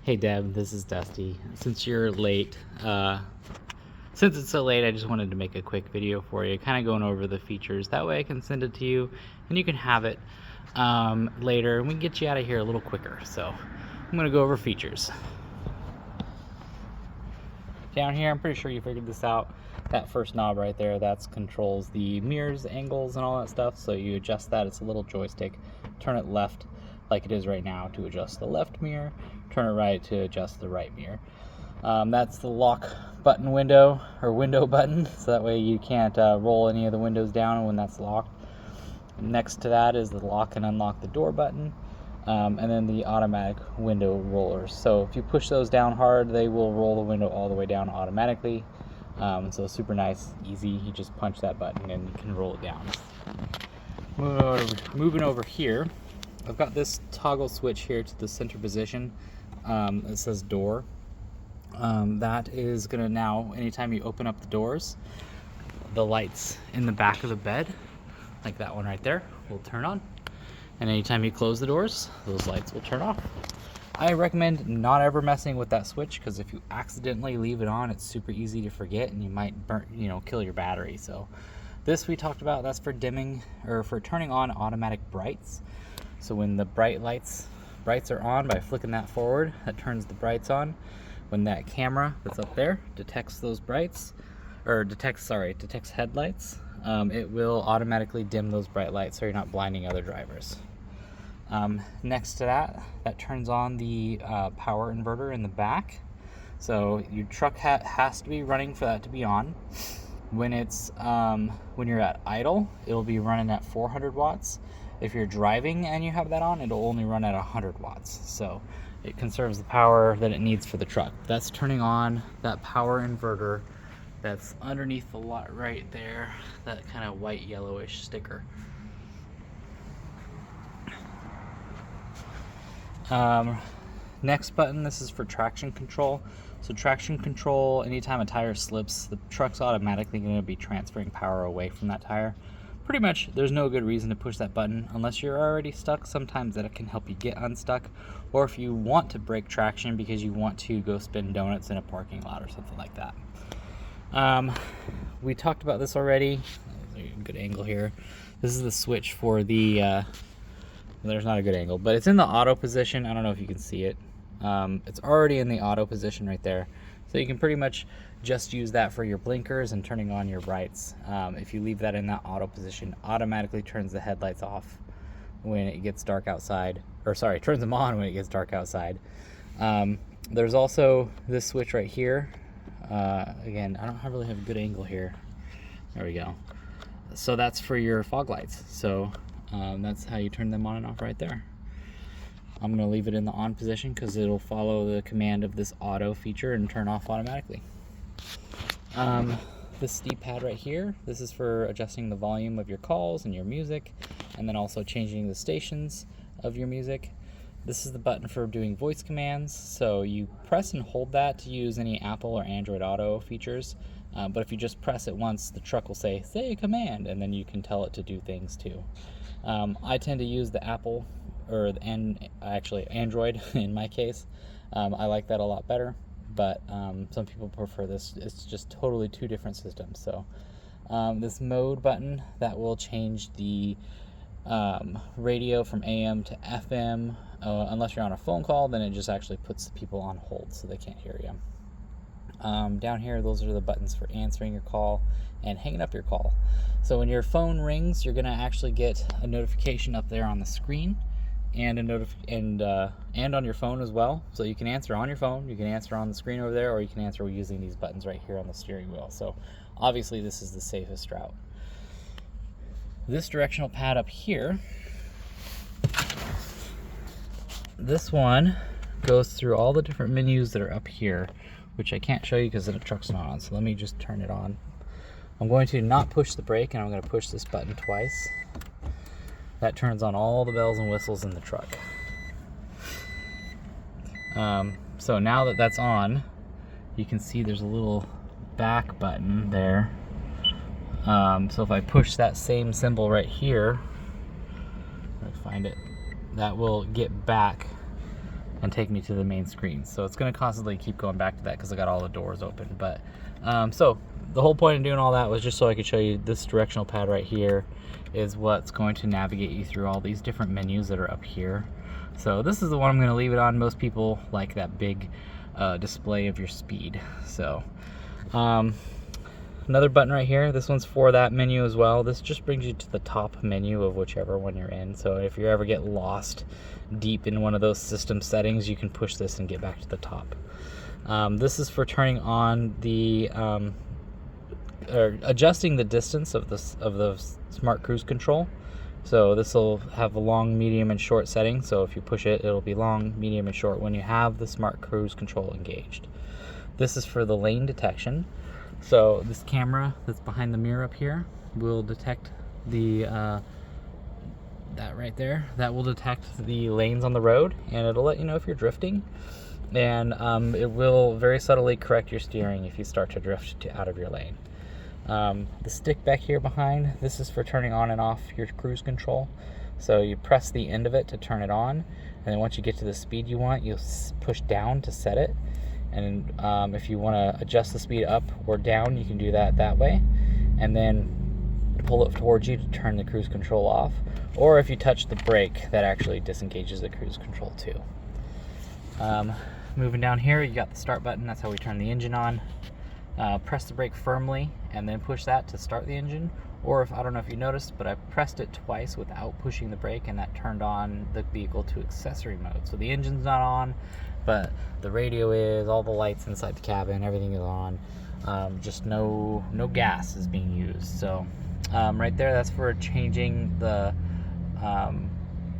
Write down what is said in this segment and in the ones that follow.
Hey Deb, this is Dusty. Since you're late, since it's so late, I just wanted to make a quick video for you, kind of going over the features. That way I can send it to you and you can have it later and we can get you out of here a little quicker. So I'm going to go over features. Down here, I'm pretty sure you figured this out. That first knob right there, that controls the mirrors, angles, and all that stuff. So you adjust that. It's a little joystick. Turn it left like it is right now to adjust the left mirror. Turn it right to adjust the right mirror. That's the lock button window, or window button, so that way you can't roll any of the windows down when that's locked. Next to that is the lock and unlock the door button. And then the automatic window rollers. So if you push those down hard, they will roll the window all the way down automatically. So super nice, easy. You just punch that button and you can roll it down. Moving over here, I've got this toggle switch here to the center position. It says door. That is gonna now, anytime you open up the doors, the lights in the back of the bed, like that one right there, will turn on. And anytime you close the doors, those lights will turn off. I recommend not ever messing with that switch, because if you accidentally leave it on, it's super easy to forget and you might burn, kill your battery. So this we talked about, that's for dimming, or for turning on automatic brights. So when the brights are on, by flicking that forward, that turns the brights on. When that camera that's up there detects those brights, or detects headlights, it will automatically dim those bright lights so you're not blinding other drivers. Next to that turns on the power inverter in the back. So your truck has to be running for that to be on. When you're at idle, it'll be running at 400 watts. If you're driving and you have that on, it'll only run at 100 watts. So it conserves the power that it needs for the truck. That's turning on that power inverter that's underneath the lot right there, that kind of white yellowish sticker. Next button, this is for traction control. So traction control, anytime a tire slips, the truck's automatically going to be transferring power away from that tire. Pretty much there's no good reason to push that button unless you're already stuck. Sometimes that can help you get unstuck, or if you want to break traction because you want to go spin donuts in a parking lot or something like that. We talked about this already. There's a good angle here. This is the switch for the there's not a good angle, but it's in the auto position. I don't know if you can see it. It's already in the auto position right there. So you can pretty much just use that for your blinkers and turning on your brights. If you leave that in that auto position, automatically turns the headlights off when it gets dark outside, or sorry, turns them on when it gets dark outside. There's also this switch right here. Again, I don't really have a good angle here. There we go. So that's for your fog lights. So that's how you turn them on and off right there. I'm going to leave it in the on position because it'll follow the command of this auto feature and turn off automatically. This D-pad right here, this is for adjusting the volume of your calls and your music, and then also changing the stations of your music. This is the button for doing voice commands. So you press and hold that to use any Apple or Android Auto features. But if you just press it once, the truck will say a command, and then you can tell it to do things too. I tend to use the Apple, actually Android in my case. I like that a lot better, but some people prefer this. It's just totally two different systems. So this mode button, that will change the radio from AM to FM. Unless you're on a phone call, then it just actually puts the people on hold so they can't hear you. Down here, those are the buttons for answering your call and hanging up your call. So when your phone rings, you're going to actually get a notification up there on the screen, and and on your phone as well. So you can answer on your phone, you can answer on the screen over there, or you can answer using these buttons right here on the steering wheel. So obviously this is the safest route. This directional pad up here, this one goes through all the different menus that are up here, which I can't show you because the truck's not on. So let me just turn it on. I'm going to not push the brake, and I'm going to push this button twice. That turns on all the bells and whistles in the truck. So now that that's on, you can see there's a little back button there. So if I push that same symbol right here, let me find it, that will get back and take me to the main screen. So it's going to constantly keep going back to that because I got all the doors open. But so the whole point of doing all that was just so I could show you this directional pad right here is what's going to navigate you through all these different menus that are up here. So this is the one I'm going to leave it on. Most people like that big display of your speed. So another button right here, this one's for that menu as well. This just brings you to the top menu of whichever one you're in. So if you ever get lost deep in one of those system settings, you can push this and get back to the top. This is for turning on the or adjusting the distance of the smart cruise control. So this will have a long, medium, and short setting. So if you push it, it'll be long, medium, and short when you have the smart cruise control engaged. This is for the lane detection. So this camera that's behind the mirror up here will detect the that right there. That will detect the lanes on the road, and it'll let you know if you're drifting. And it will very subtly correct your steering if you start to drift out of your lane. The stick back here behind, this is for turning on and off your cruise control. So you press the end of it to turn it on, and then once you get to the speed you want, you'll push down to set it. And if you want to adjust the speed up or down, you can do that way, and then pull it towards you to turn the cruise control off. Or if you touch the brake, that actually disengages the cruise control too. Moving down here, you got the start button. That's how we turn the engine on. Press the brake firmly and then push that to start the engine. Or if, I don't know if you noticed, but I pressed it twice without pushing the brake, and that turned on the vehicle to accessory mode. So the engine's not on, but the radio is, all the lights inside the cabin, everything is on. Just no gas is being used. So right there, that's for changing the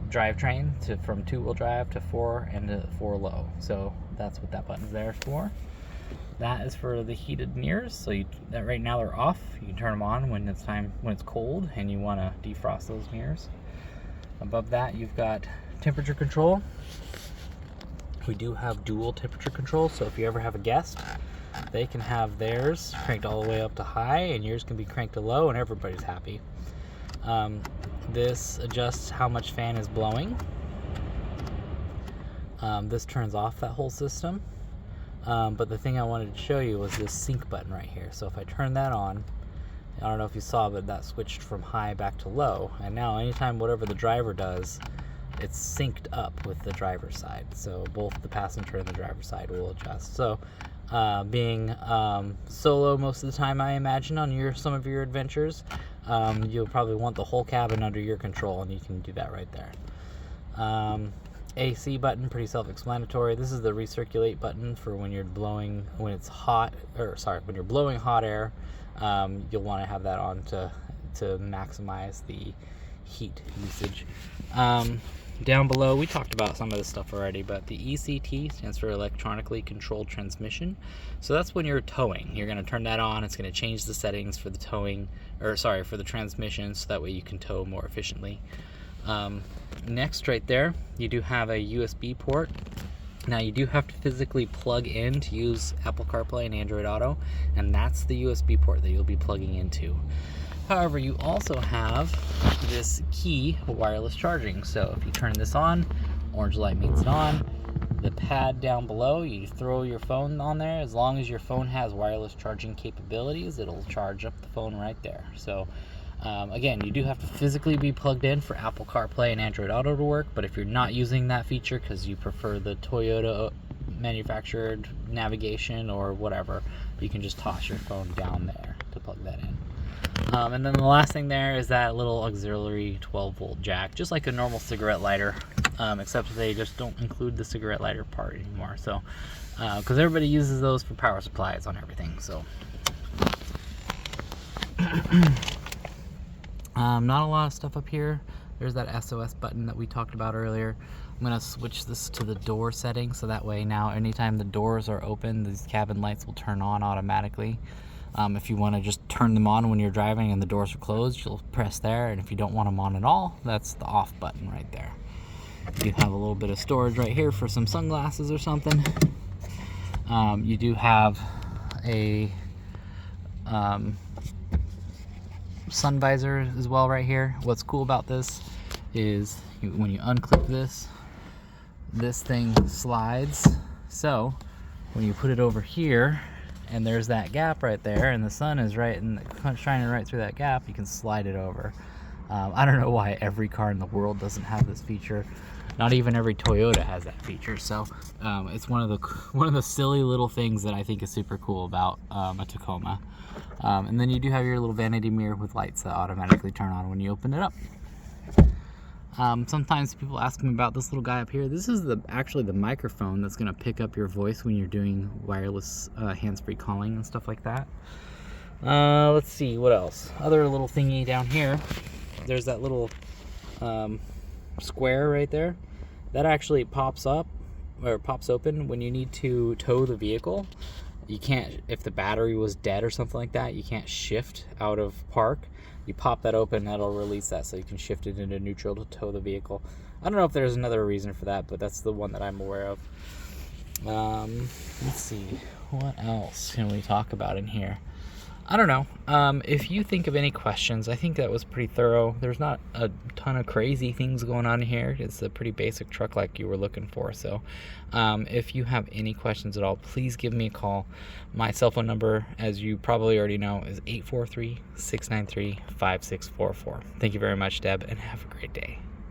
drivetrain from 2-wheel drive to 4 and to 4 low. So that's what that button's there for. That is for the heated mirrors. So that right now they're off. You can turn them on when it's cold and you want to defrost those mirrors. Above that, you've got temperature control. We do have dual temperature control, so if you ever have a guest, they can have theirs cranked all the way up to high and yours can be cranked to low, and everybody's happy. This adjusts how much fan is blowing. This turns off that whole system. But the thing I wanted to show you was this sync button right here. So if I turn that on, I don't know if you saw, but that switched from high back to low. And now anytime whatever the driver does, it's synced up with the driver's side. So both the passenger and the driver's side will adjust. So being solo most of the time, I imagine, on some of your adventures, you'll probably want the whole cabin under your control, and you can do that right there. AC button, pretty self-explanatory. This is the recirculate button for when you're blowing hot air. You'll want to have that on to maximize the heat usage. Down below, we talked about some of this stuff already, but the ECT stands for electronically controlled transmission. So that's when you're towing. You're going to turn that on. It's going to change the settings for the for the transmission, so that way you can tow more efficiently. Next, right there, you do have a USB port. Now you do have to physically plug in to use Apple CarPlay and Android Auto, and that's the USB port that you'll be plugging into. However, you also have this key wireless charging. So if you turn this on, orange light means it's on. The pad down below, you throw your phone on there. As long as your phone has wireless charging capabilities, it'll charge up the phone right there. So again, you do have to physically be plugged in for Apple CarPlay and Android Auto to work, but if you're not using that feature because you prefer the Toyota manufactured navigation or whatever, you can just toss your phone down there to plug that in. And then the last thing there is that little auxiliary 12-volt jack, just like a normal cigarette lighter, except they just don't include the cigarette lighter part anymore. So, because everybody uses those for power supplies on everything. So, not a lot of stuff up here. There's that SOS button that we talked about earlier. I'm going to switch this to the door setting, so that way now anytime the doors are open, these cabin lights will turn on automatically. If you want to just turn them on when you're driving and the doors are closed, you'll press there, and if you don't want them on at all, that's the off button right there. You have a little bit of storage right here for some sunglasses or something. You do have a sun visor as well right here. What's cool about this is when you unclip this, this thing slides. So when you put it over here and there's that gap right there and the sun is shining right through that gap, you can slide it over. I don't know why every car in the world doesn't have this feature. Not even every Toyota has that feature. So it's one of the silly little things that I think is super cool about a Tacoma. And then you do have your little vanity mirror with lights that automatically turn on when you open it up. Sometimes people ask me about this little guy up here. This is actually the microphone that's going to pick up your voice when you're doing wireless hands-free calling and stuff like that. Let's see, what else? Other little thingy down here. There's that little square right there. That actually pops up or pops open when you need to tow the vehicle. You can't, if the battery was dead or something like that, you can't shift out of park. You pop that open, that'll release that so you can shift it into neutral to tow the vehicle. I don't know if there's another reason for that, but that's the one that I'm aware of. Let's see, what else can we talk about in here? I don't know. If you think of any questions, I think that was pretty thorough. There's not a ton of crazy things going on here. It's a pretty basic truck like you were looking for. So if you have any questions at all, please give me a call. My cell phone number, as you probably already know, is 843-693-5644. Thank you very much, Deb, and have a great day.